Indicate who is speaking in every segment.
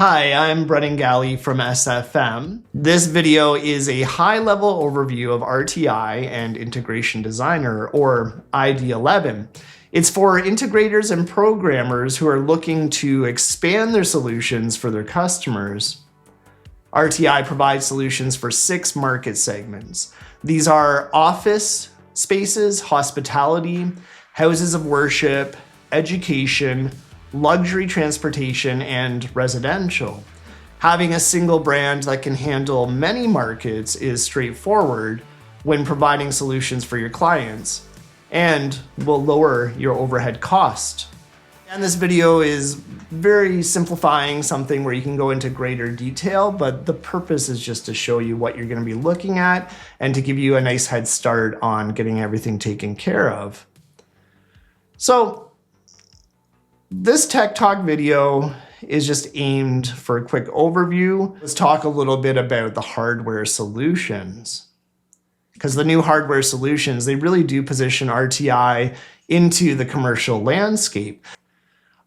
Speaker 1: Hi, I'm Brennan Galley from SFM. This video is a high-level overview of RTI and Integration Designer, or ID11. It's for integrators and programmers who are looking to expand their solutions for their customers. RTI provides solutions for 6 market segments. These are office spaces, hospitality, houses of worship, education, luxury transportation, and residential. Having a single brand that can handle many markets is straightforward when providing solutions for your clients and will lower your overhead cost. And this video is very simplifying something where you can go into greater detail, but the purpose is just to show you what you're going to be looking at and to give you a nice head start on getting everything taken care of. So, this Tech Talk video is just aimed for a quick overview. Let's talk a little bit about the hardware solutions. Because the new hardware solutions, they really do position RTI into the commercial landscape.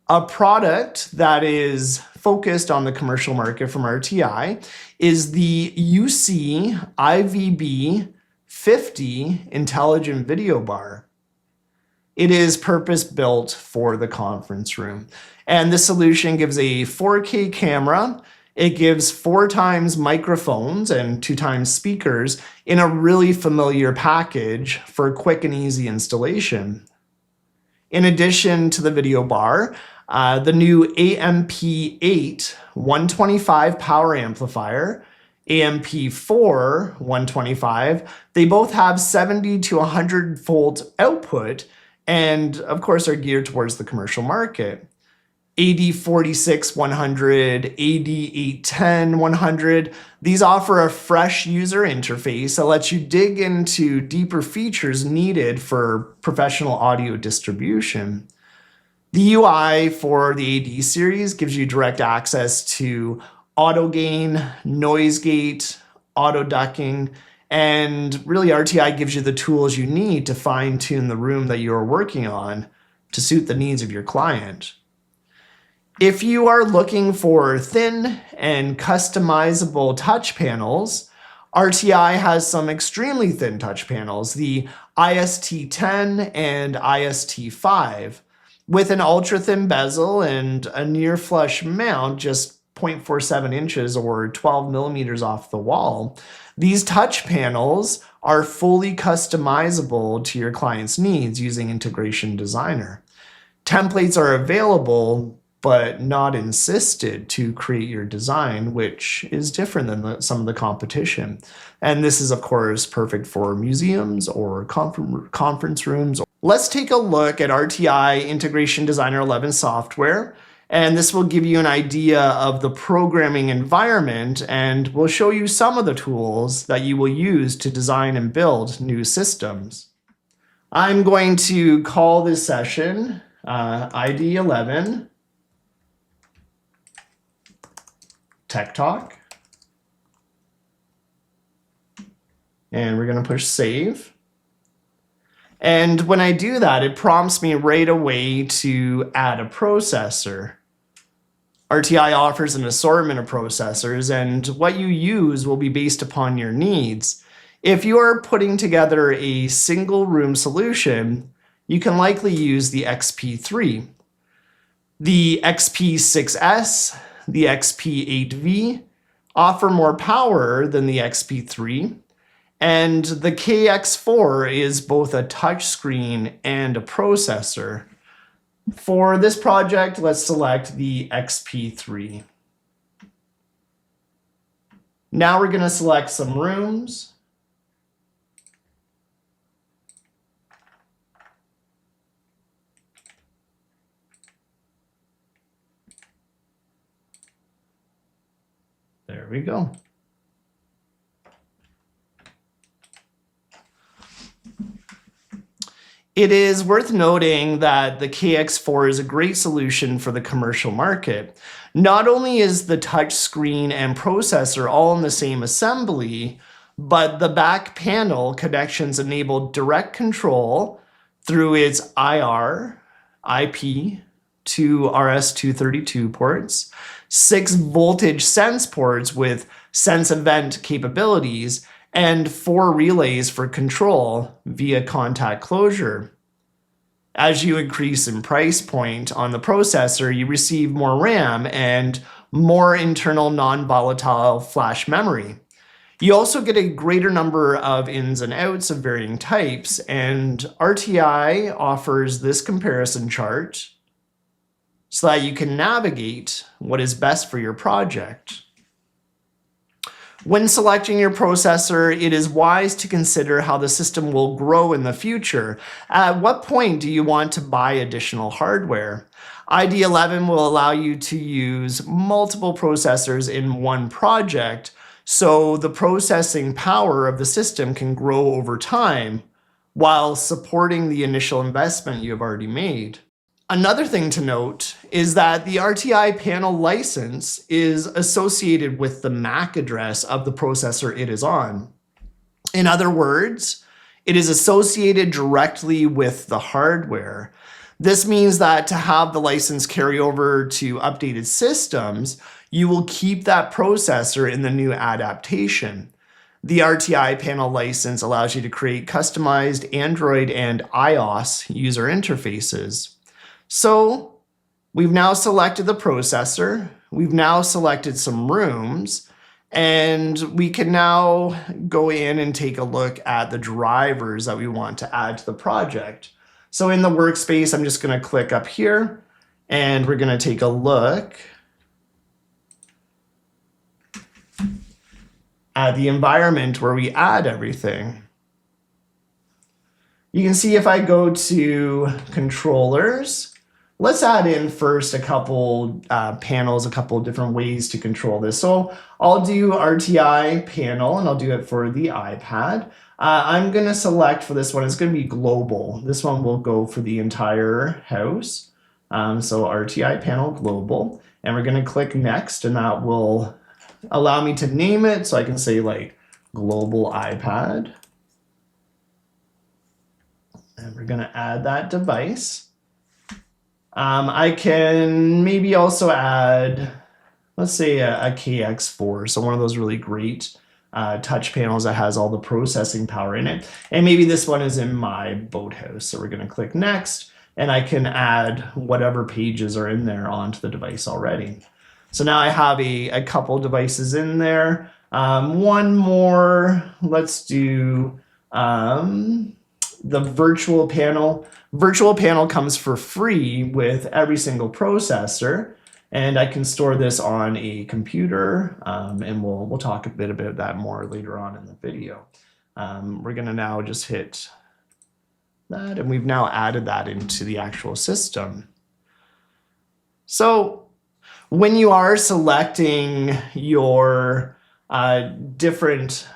Speaker 1: A product that is focused on the commercial market from RTI is the UC IVB 50 Intelligent Video Bar. It is purpose-built for the conference room. And this solution gives a 4K camera. It gives 4 times microphones and 2 times speakers in a really familiar package for a quick and easy installation. In addition to the video bar, the new AMP8 125 power amplifier, AMP4 125, they both have 70 to 100 volt output and of course are geared towards the commercial market. AD46 100, AD810 100, these offer a fresh user interface that lets you dig into deeper features needed for professional audio distribution. The UI for the AD series gives you direct access to auto gain, noise gate, auto ducking, and really RTI gives you the tools you need to fine tune the room that you're working on to suit the needs of your client. If you are looking for thin and customizable touch panels, RTI has some extremely thin touch panels, the IST10 and IST5, with an ultra-thin bezel and a near flush mount just 0.47 inches or 12 millimeters off the wall. These touch panels are fully customizable to your client's needs using Integration Designer. Templates are available, but not insisted to create your design, which is different than some of the competition. And this is, of course, perfect for museums or conference rooms. Let's take a look at RTI Integration Designer 11 software. And this will give you an idea of the programming environment, and we'll show you some of the tools that you will use to design and build new systems. I'm going to call this session ID11 Tech Talk. And we're going to push save. And when I do that, it prompts me right away to add a processor. RTI offers an assortment of processors, and what you use will be based upon your needs. If you are putting together a single room solution, you can likely use the XP3. The XP6S, the XP8V offer more power than the XP3, and the KX4 is both a touchscreen and a processor. For this project, let's select the XP3. Now we're going to select some rooms. There we go. It is worth noting that the KX4 is a great solution for the commercial market. Not only is the touchscreen and processor all in the same assembly, but the back panel connections enable direct control through its IR, IP, 2 RS-232 ports, 6 voltage sense ports with sense event capabilities, and 4 relays for control via contact closure. As you increase in price point on the processor, you receive more RAM and more internal non-volatile flash memory. You also get a greater number of ins and outs of varying types, and RTI offers this comparison chart so that you can navigate what is best for your project. When selecting your processor, it is wise to consider how the system will grow in the future. At what point do you want to buy additional hardware? ID11 will allow you to use multiple processors in one project, so the processing power of the system can grow over time while supporting the initial investment you have already made. Another thing to note is that the RTI panel license is associated with the MAC address of the processor it is on. In other words, it is associated directly with the hardware. This means that to have the license carry over to updated systems, you will keep that processor in the new adaptation. The RTI panel license allows you to create customized Android and iOS user interfaces. So we've now selected the processor, we've now selected some rooms, and we can now go in and take a look at the drivers that we want to add to the project. So in the workspace, I'm just going to click up here, and we're going to take a look at the environment where we add everything. You can see if I go to controllers, let's add in first a couple panels, a couple of different ways to control this. So I'll do RTI panel, and I'll do it for the iPad. I'm going to select for this one, it's going to be global. This one will go for the entire house. So RTI panel global, and we're going to click next, and that will allow me to name it. So I can say like global iPad. And we're going to add that device. I can maybe also add, let's say a KX4, so one of those really great touch panels that has all the processing power in it. And maybe this one is in my boathouse. So we're going to click next, and I can add whatever pages are in there onto the device already. So now I have a couple devices in there. One more, let's do the virtual panel. Virtual panel comes for free with every single processor, and I can store this on a computer, and we'll talk a bit about that more later on in the video. We're going to now just hit that, and we've now added that into the actual system. So when you are selecting your different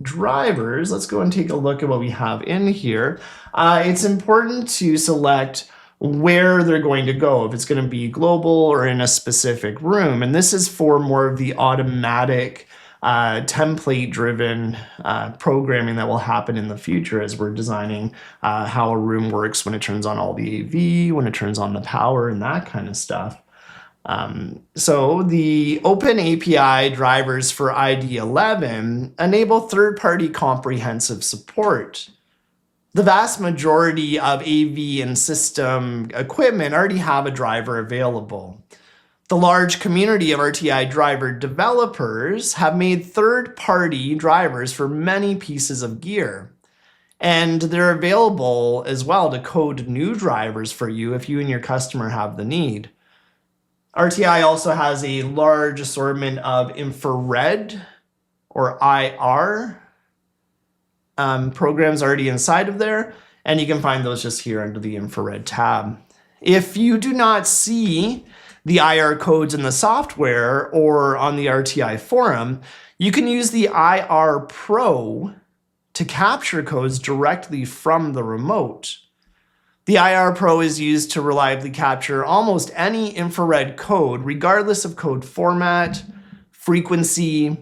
Speaker 1: drivers, let's go and take a look at what we have in here. It's important to select where they're going to go, if it's going to be global or in a specific room. And this is for more of the automatic template-driven programming that will happen in the future as we're designing how a room works when it turns on all the AV, when it turns on the power, and that kind of stuff. So the Open API drivers for ID11 enable third-party comprehensive support. The vast majority of AV and system equipment already have a driver available. The large community of RTI driver developers have made third-party drivers for many pieces of gear. And they're available as well to code new drivers for you if you and your customer have the need. RTI also has a large assortment of infrared or IR programs already inside of there, and you can find those just here under the infrared tab. If you do not see the IR codes in the software or on the RTI forum, you can use the IR Pro to capture codes directly from the remote. The IR Pro is used to reliably capture almost any infrared code, regardless of code format, frequency,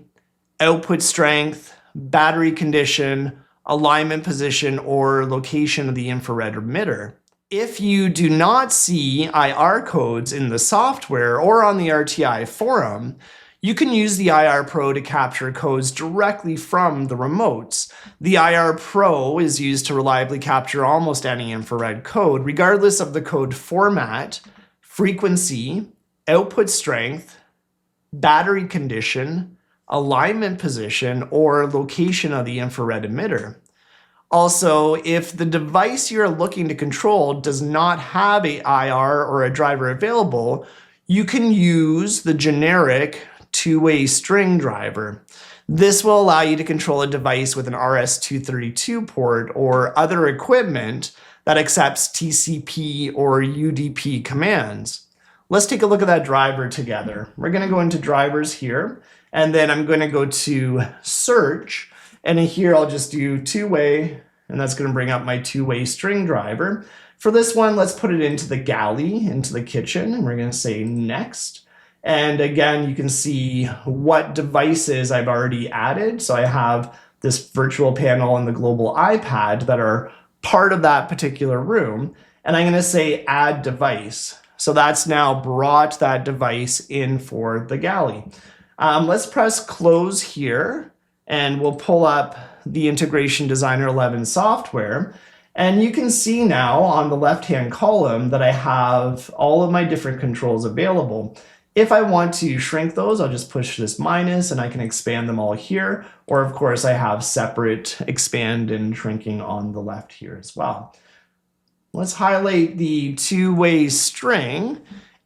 Speaker 1: output strength, battery condition, alignment position, or location of the infrared emitter. If you do not see IR codes in the software or on the RTI forum, you can use the IR Pro to capture codes directly from the remotes. The IR Pro is used to reliably capture almost any infrared code, regardless of the code format, frequency, output strength, battery condition, alignment position, or location of the infrared emitter. Also, if the device you're looking to control does not have a IR or a driver available, you can use the generic two-way string driver. This will allow you to control a device with an RS-232 port or other equipment that accepts TCP or UDP commands. Let's take a look at that driver together. We're going to go into drivers here, and then I'm going to go to search. And in here, I'll just do two-way, and that's going to bring up my two-way string driver. For this one, let's put it into the galley, into the kitchen, and we're going to say next. And again, you can see what devices I've already added. So I have this virtual panel and the global iPad that are part of that particular room. And I'm going to say add device. So that's now brought that device in for the galley. Let's press close here. And we'll pull up the Integration Designer 11 software. And you can see now on the left-hand column that I have all of my different controls available. If I want to shrink those, I'll just push this minus and I can expand them all here. Or of course, I have separate expand and shrinking on the left here as well. Let's highlight the two-way string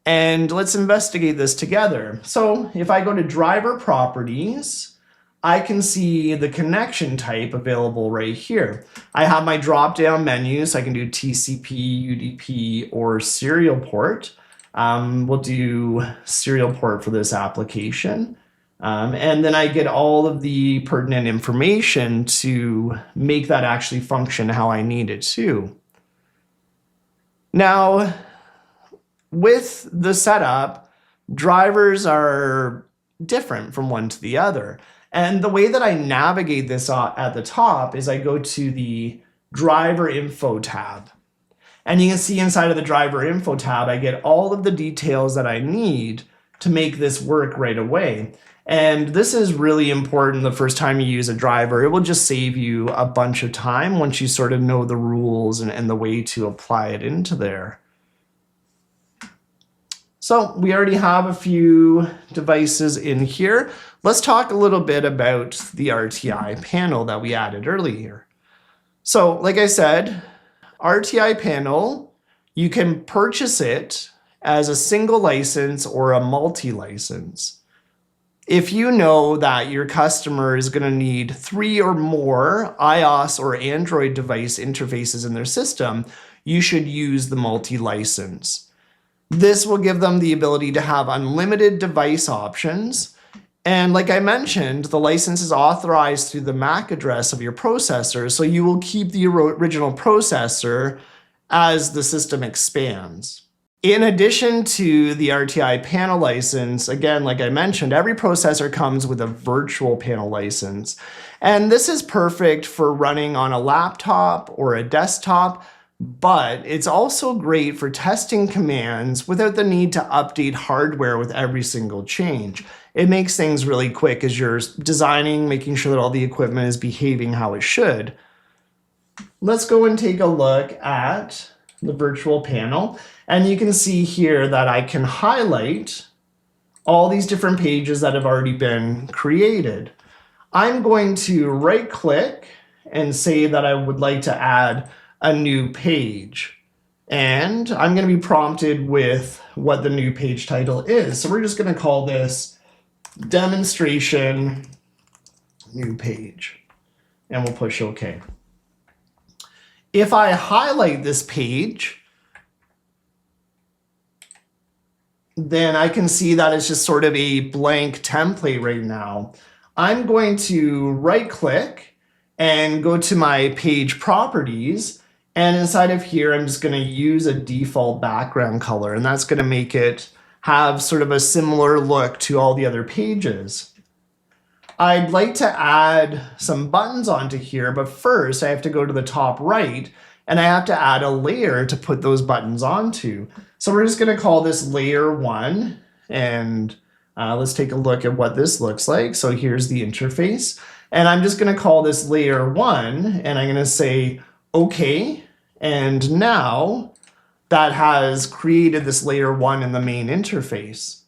Speaker 1: and let's investigate this together. So if I go to driver properties, I can see the connection type available right here. I have my drop-down menu, so I can do TCP, UDP, or serial port. We'll do serial port for this application. And then I get all of the pertinent information to make that actually function how I need it to. Now, with the setup, drivers are different from one to the other. And the way that I navigate this at the top is I go to the driver info tab. And you can see inside of the driver info tab, I get all of the details that I need to make this work right away. And this is really important the first time you use a driver. It will just save you a bunch of time once you sort of know the rules and the way to apply it into there. So we already have a few devices in here. Let's talk a little bit about the RTI panel that we added earlier. So like I said, RTI panel, you can purchase it as a single license or a multi-license. If you know that your customer is going to need 3 or more iOS or Android device interfaces in their system, you should use the multi-license. This will give them the ability to have unlimited device options. And like I mentioned, the license is authorized through the MAC address of your processor, so you will keep the original processor as the system expands. In addition to the RTI panel license, again, like I mentioned, every processor comes with a virtual panel license. And this is perfect for running on a laptop or a desktop, but it's also great for testing commands without the need to update hardware with every single change. It makes things really quick as you're designing, making sure that all the equipment is behaving how it should. Let's go and take a look at the virtual panel. And you can see here that I can highlight all these different pages that have already been created. I'm going to right click and say that I would like to add a new page. And I'm going to be prompted with what the new page title is. So we're just going to call this demonstration new page. And we'll push OK. If I highlight this page, then I can see that it's just sort of a blank template right now. I'm going to right click and go to my page properties. And inside of here, I'm just going to use a default background color, and that's going to make it have sort of a similar look to all the other pages. I'd like to add some buttons onto here, but first I have to go to the top right and I have to add a layer to put those buttons onto. So we're just going to call this layer 1, and let's take a look at what this looks like. So here's the interface, and I'm just going to call this layer 1, and I'm going to say OK, and now that has created this layer 1 in the main interface.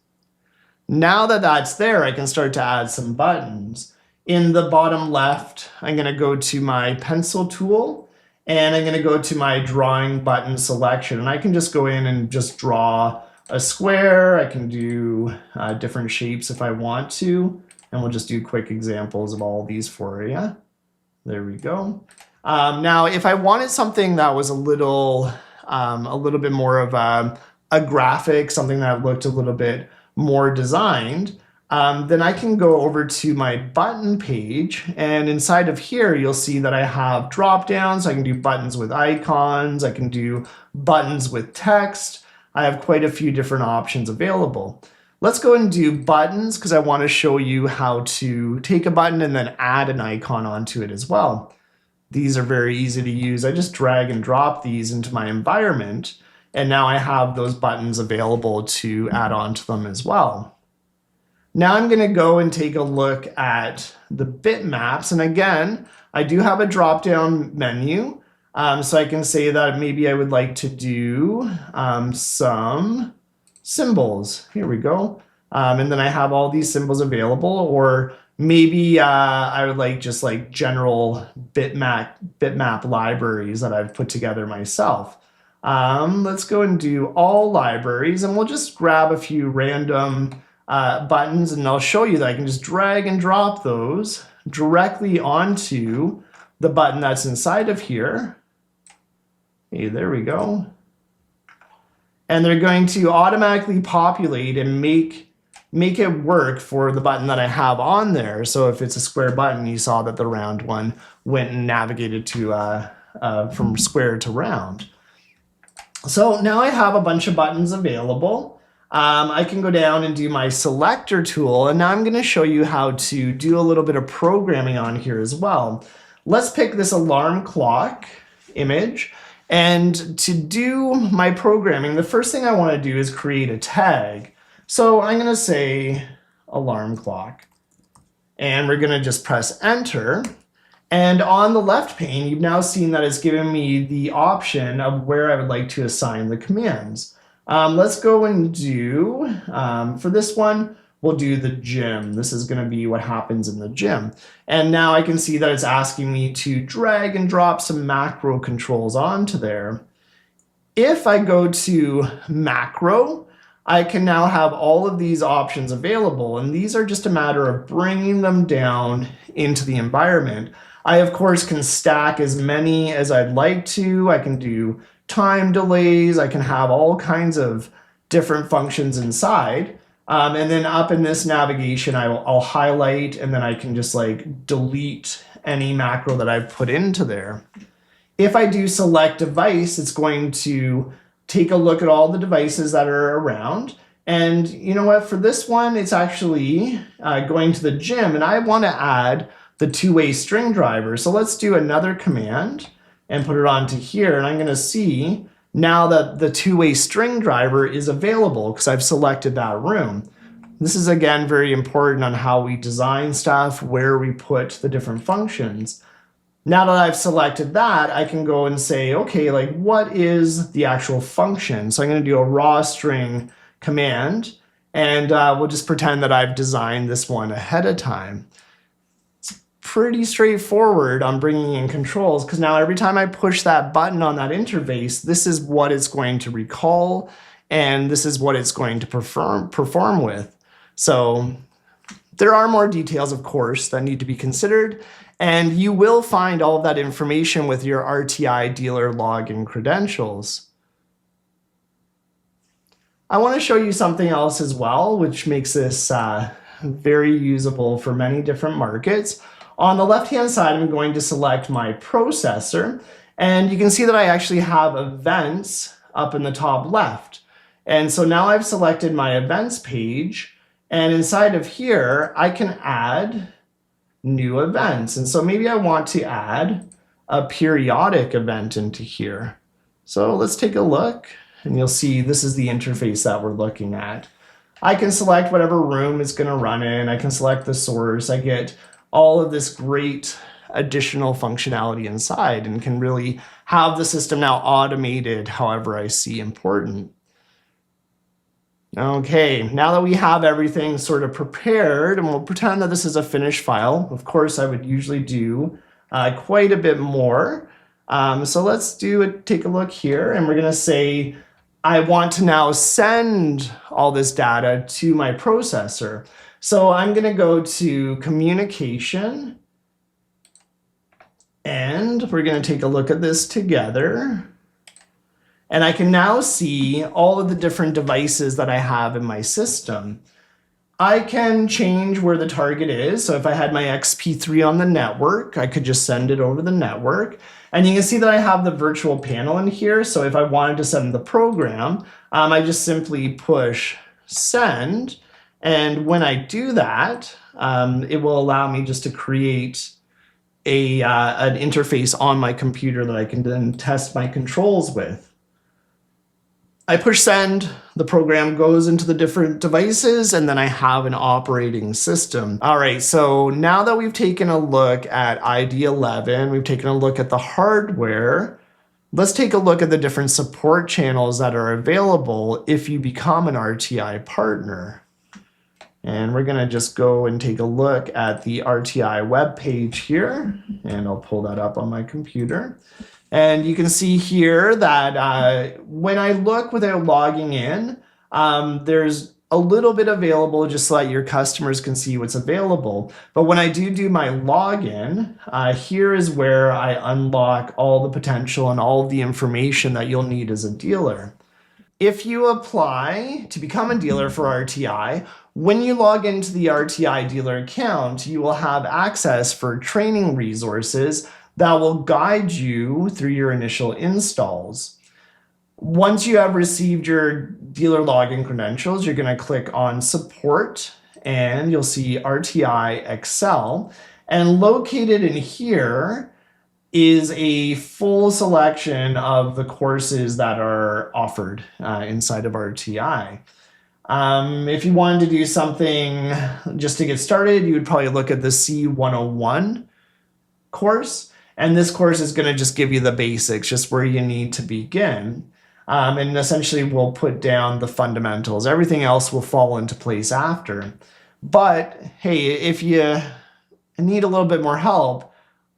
Speaker 1: Now that that's there, I can start to add some buttons. In the bottom left, I'm going to go to my pencil tool, and I'm going to go to my drawing button selection, and I can just go in and just draw a square. I can do different shapes if I want to, and we'll just do quick examples of all these for you. There we go. Now, if I wanted something that was a little bit more of a graphic, something that looked a little bit more designed, then I can go over to my button page, and inside of here you'll see that I have drop downs. I can do buttons with icons, I can do buttons with text. I have quite a few different options available. Let's go and do buttons because I want to show you how to take a button and then add an icon onto it as well. These are very easy to use. I just drag and drop these into my environment, and now I have those buttons available to add on to them as well. Now I'm going to go and take a look at the bitmaps, and again, I do have a drop-down menu, so I can say that maybe I would like to do some symbols. Here we go. And then I have all these symbols available, or maybe I would like just like general bitmap libraries that I've put together myself. Let's go and do all libraries, and we'll just grab a few random buttons, and I'll show you that I can just drag and drop those directly onto the button that's inside of here. Hey, there we go. And they're going to automatically populate and make it work for the button that I have on there. So if it's a square button, you saw that the round one went and navigated to from square to round. So now I have a bunch of buttons available. I can go down and do my selector tool, and now I'm going to show you how to do a little bit of programming on here as well. Let's pick this alarm clock image, and to do my programming, the first thing I want to do is create a tag. So I'm going to say alarm clock, and we're going to just press enter. And on the left pane, you've now seen that it's given me the option of where I would like to assign the commands. Let's go and do, for this one, we'll do the gym. This is going to be what happens in the gym. And now I can see that it's asking me to drag and drop some macro controls onto there. If I go to macro, I can now have all of these options available, and these are just a matter of bringing them down into the environment. I, of course, can stack as many as I'd like to. I can do time delays. I can have all kinds of different functions inside. And then up in this navigation, I'll highlight, and then I can just like delete any macro that I've put into there. If I do select device, it's going to take a look at all the devices that are around. And you know what, for this one, it's actually going to the gym, and I want to add the two-way string driver. So let's do another command and put it onto here, and I'm going to see now that the two-way string driver is available because I've selected that room. This is, again, very important on how we design stuff, where we put the different functions. Now that I've selected that, I can go and say, okay, like what is the actual function? So I'm going to do a raw string command, and we'll just pretend that I've designed this one ahead of time. Pretty straightforward on bringing in controls, because now every time I push that button on that interface, this is what it's going to recall, and this is what it's going to perform with. So there are more details, of course, that need to be considered, and you will find all of that information with your RTI dealer login credentials. I want to show you something else as well, which makes this very usable for many different markets. On the left-hand side, I'm going to select my processor, and you can see that I actually have events up in the top left. And so now I've selected my events page, and inside of here, I can add new events. And so maybe I want to add a periodic event into here. So let's take a look, and you'll see this is the interface that we're looking at. I can select whatever room it's going to run in. I can select the source. I get all of this great additional functionality inside and can really have the system now automated however I see important. Okay, now that we have everything sort of prepared, and we'll pretend that this is a finished file. Of course, I would usually do quite a bit more. So let's take a look here, and we're going to say, I want to now send all this data to my processor. So I'm going to go to communication, and we're going to take a look at this together. And I can now see all of the different devices that I have in my system. I can change where the target is. So if I had my XP3 on the network, I could just send it over the network. And you can see that I have the virtual panel in here. So if I wanted to send the program, I just simply push send. And when I do that, it will allow me just to create an interface on my computer that I can then test my controls with. I push send, the program goes into the different devices, and then I have an operating system. All right, so now that we've taken a look at ID11, we've taken a look at the hardware, let's take a look at the different support channels that are available if you become an RTI partner. And we're gonna just go and take a look at the RTI webpage here, and I'll pull that up on my computer. And you can see here that when I look without logging in, there's a little bit available just so that your customers can see what's available. But when I do my login, here is where I unlock all the potential and all of the information that you'll need as a dealer. If you apply to become a dealer for RTI, when you log into the RTI dealer account, you will have access for training resources that will guide you through your initial installs. Once you have received your dealer login credentials, you're going to click on support, and you'll see RTI Excel. And located in here is a full selection of the courses that are offered inside of RTI. If you wanted to do something just to get started, you would probably look at the C101 course. And this course is going to just give you the basics, just where you need to begin. And essentially we'll put down the fundamentals. Everything else will fall into place after. But hey, if you need a little bit more help,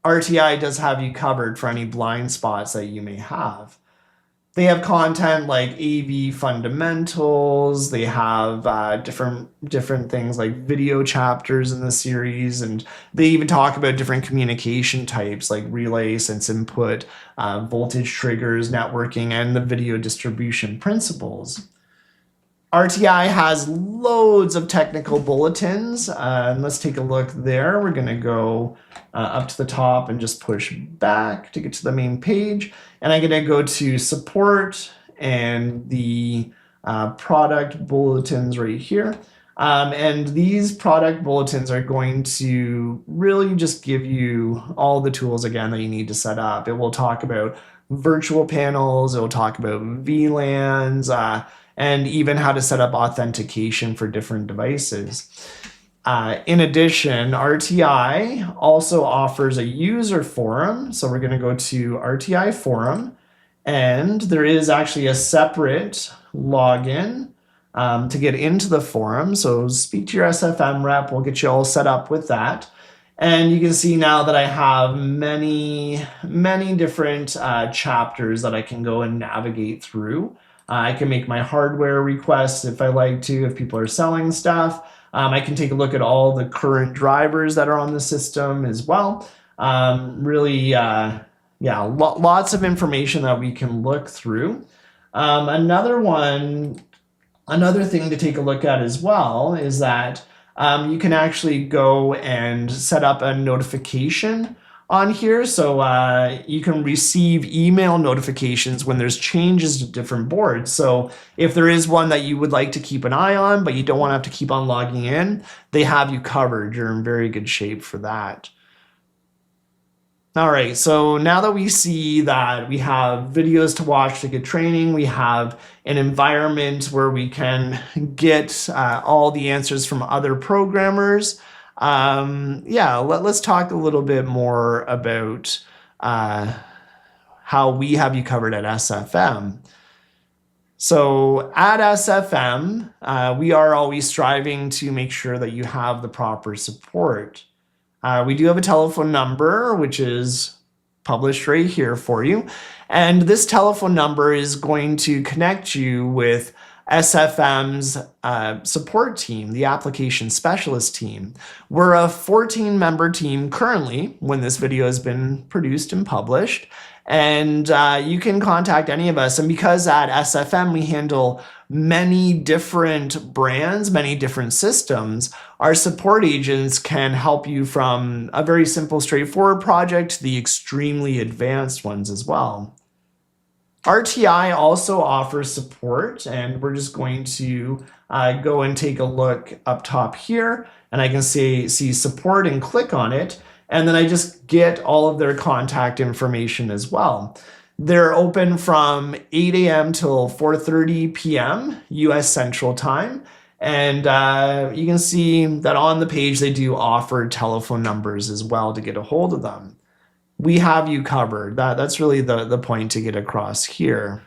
Speaker 1: RTI does have you covered for any blind spots that you may have. They have content like AV fundamentals. They have different things like video chapters in the series, and they even talk about different communication types like relay, sense input, voltage triggers, networking, and the video distribution principles. RTI has loads of technical bulletins. And let's take a look there. We're going to go up to the top and just push back to get to the main page. And I'm going to go to support and the product bulletins right here. And these product bulletins are going to really just give you all the tools again that you need to set up. It will talk about virtual panels. It will talk about VLANs, and even how to set up authentication for different devices. In addition, RTI also offers a user forum. So we're going to go to RTI forum, and there is actually a separate login to get into the forum. So speak to your SFM rep. We'll get you all set up with that. And you can see now that I have many different chapters that I can go and navigate through. I can make my hardware requests if I like to, if people are selling stuff. I can take a look at all the current drivers that are on the system as well. Lots of information that we can look through. Another thing to take a look at as well is that you can actually go and set up a notification on here. So you can receive email notifications when there's changes to different boards. So if there is one that you would like to keep an eye on, but you don't want to have to keep on logging in, they have you covered. You're in very good shape for that. All right, so now that we see that we have videos to watch to get training, we have an environment where we can get all the answers from other programmers. Let's talk a little bit more about how we have you covered at SFM. So at SFM, we are always striving to make sure that you have the proper support. We do have a telephone number, which is published right here for you. And this telephone number is going to connect you with SFM's support team, the application specialist team. We're a 14-member team currently when this video has been produced and published. And you can contact any of us. And because at SFM we handle many different brands, many different systems, our support agents can help you from a very simple, straightforward project to the extremely advanced ones as well. RTI also offers support, and we're just going to go and take a look up top here, and I can see support and click on it. And then I just get all of their contact information as well. They're open from 8 a.m. till 4:30 p.m. US Central Time. And you can see that on the page they do offer telephone numbers as well to get a hold of them. We have you covered. That's really the point to get across here.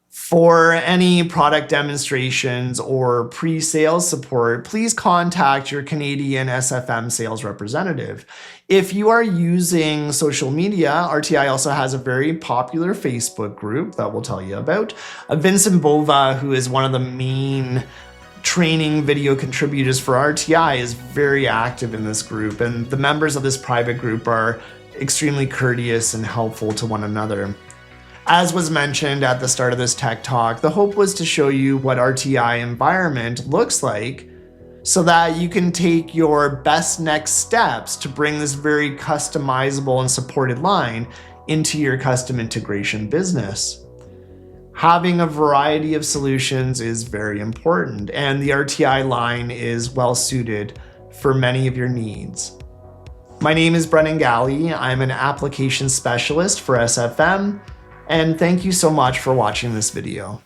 Speaker 1: For any product demonstrations or pre-sales support, please contact your Canadian SFM sales representative. If you are using social media, RTI also has a very popular Facebook group that we'll tell you about. Vincent Bova, who is one of the main training video contributors for RTI, is very active in this group, and the members of this private group are extremely courteous and helpful to one another. As was mentioned at the start of this tech talk, the hope was to show you what RTI environment looks like so that you can take your best next steps to bring this very customizable and supported line into your custom integration business. Having a variety of solutions is very important, and the RTI line is well suited for many of your needs. My name is Brennan Galley. I'm an application specialist for SFM. And thank you so much for watching this video.